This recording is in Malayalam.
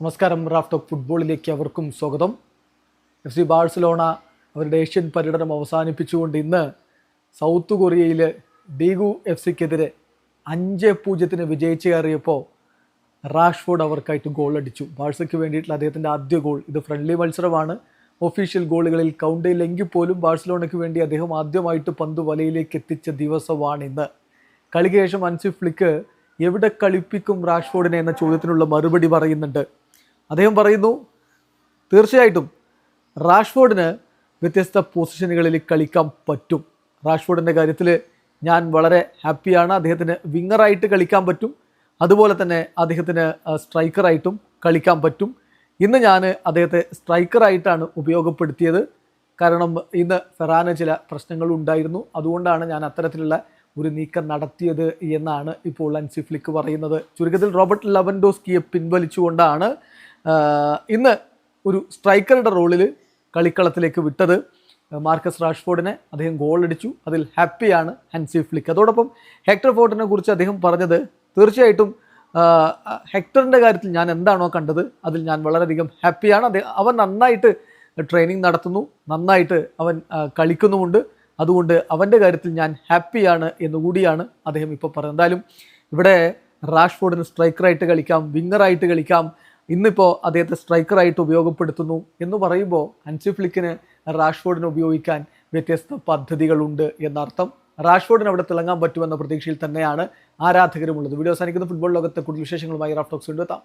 നമസ്കാരം. റാഫ് ടോക്ക് ഫുട്ബോളിലേക്ക് അവർക്കും സ്വാഗതം. FC ബാഴ്സലോണ അവരുടെ ഏഷ്യൻ പര്യടനം അവസാനിപ്പിച്ചുകൊണ്ട് ഇന്ന് സൗത്ത് കൊറിയയിൽ ഡീഗു FCക്കെതിരെ 5-0 വിജയിച്ച് കയറിയപ്പോൾ റാഷ്ഫോർഡ് അവർക്കായിട്ട് ഗോൾ അടിച്ചു. ബാഴ്സയ്ക്ക് വേണ്ടിയിട്ടുള്ള അദ്ദേഹത്തിൻ്റെ ആദ്യ ഗോൾ. ഇത് ഫ്രണ്ട്ലി മത്സരമാണ്. ഒഫീഷ്യൽ ഗോളുകളിൽ കൗണ്ട് ചെയ്യില്ലെങ്കിൽ പോലും ബാഴ്സലോണയ്ക്ക് വേണ്ടി അദ്ദേഹം ആദ്യമായിട്ട് പന്ത് വലയിലേക്ക് എത്തിച്ച ദിവസമാണ് ഇന്ന്. കളിക്ക് ശേഷം ഹൻസി ഫ്ലിക്ക് എവിടെ കളിപ്പിക്കും റാഷ്ഫോർഡിനെ എന്ന ചോദ്യത്തിനുള്ള മറുപടി പറയുന്നുണ്ട്. അദ്ദേഹം പറയുന്നു, തീർച്ചയായിട്ടും റാഷ്ഫോർഡിന് വ്യത്യസ്ത പൊസിഷനുകളിൽ കളിക്കാൻ പറ്റും. റാഷ്ഫോർഡിൻ്റെ കാര്യത്തിൽ ഞാൻ വളരെ ഹാപ്പിയാണ്. അദ്ദേഹത്തിന് വിങ്ങറായിട്ട് കളിക്കാൻ പറ്റും, അതുപോലെ തന്നെ അദ്ദേഹത്തിന് സ്ട്രൈക്കറായിട്ടും കളിക്കാൻ പറ്റും. ഇന്ന് ഞാൻ അദ്ദേഹത്തെ സ്ട്രൈക്കറായിട്ടാണ് ഉപയോഗപ്പെടുത്തിയത്. കാരണം ഇന്ന് ഫെറാന് ചില പ്രശ്നങ്ങൾ ഉണ്ടായിരുന്നു, അതുകൊണ്ടാണ് ഞാൻ അത്തരത്തിലുള്ള ഒരു നീക്കം നടത്തിയത് എന്നാണ് ഇപ്പോൾ ഹൻസി ഫ്ലിക്ക് പറയുന്നത്. ചുരുക്കത്തിൽ റോബർട്ട് ലെവൻഡോസ്കിയെ പിൻവലിച്ചുകൊണ്ടാണ് ഇന്ന് ഒരു സ്ട്രൈക്കറുടെ റോളിൽ കളിക്കളത്തിലേക്ക് വിട്ടത്. മാർക്കസ് റാഷ്ഫോർഡിനെ അദ്ദേഹം ഗോൾ അടിച്ചു, അതിൽ ഹാപ്പിയാണ് ഹൻസി ഫ്ലിക്ക്. അതോടൊപ്പം ഹെക്ടർ ഫോർട്ടിനെ കുറിച്ച് അദ്ദേഹം പറഞ്ഞത്, തീർച്ചയായിട്ടും ഹെക്ടറിൻ്റെ കാര്യത്തിൽ ഞാൻ എന്താണോ കണ്ടത് അതിൽ ഞാൻ വളരെയധികം ഹാപ്പിയാണ്. അവൻ നന്നായിട്ട് ട്രെയിനിങ് നടത്തുന്നു, നന്നായിട്ട് അവൻ കളിക്കുന്നുമുണ്ട്, അതുകൊണ്ട് അവൻ്റെ കാര്യത്തിൽ ഞാൻ ഹാപ്പിയാണ് എന്നുകൂടിയാണ് അദ്ദേഹം ഇപ്പോൾ പറയുന്നത്. എന്തായാലും ഇവിടെ റാഷ്ഫോർഡിന് സ്ട്രൈക്കറായിട്ട് കളിക്കാം, വിങ്ങറായിട്ട് കളിക്കാം. ഇന്നിപ്പോൾ അദ്ദേഹത്തെ സ്ട്രൈക്കറായിട്ട് ഉപയോഗപ്പെടുത്തുന്നു എന്ന് പറയുമ്പോൾ ഹൻസി ഫ്ലിക്കിന് റാഷ്ഫോർഡിനെ ഉപയോഗിക്കാൻ വ്യത്യസ്ത പദ്ധതികളുണ്ട് എന്നർത്ഥം. റാഷ്ഫോർഡിന് അവിടെ തിളങ്ങാൻ പറ്റുമെന്ന പ്രതീക്ഷയിൽ തന്നെയാണ് ആരാധകരുമുള്ളത്. വീഡിയോ അവസാനിക്കുന്ന ഫുട്ബോൾ ലോകത്തെ കൂടുതൽ വിശേഷങ്ങളുമായി റാഫ് ടോക്സ് കൊണ്ടുവെത്താം.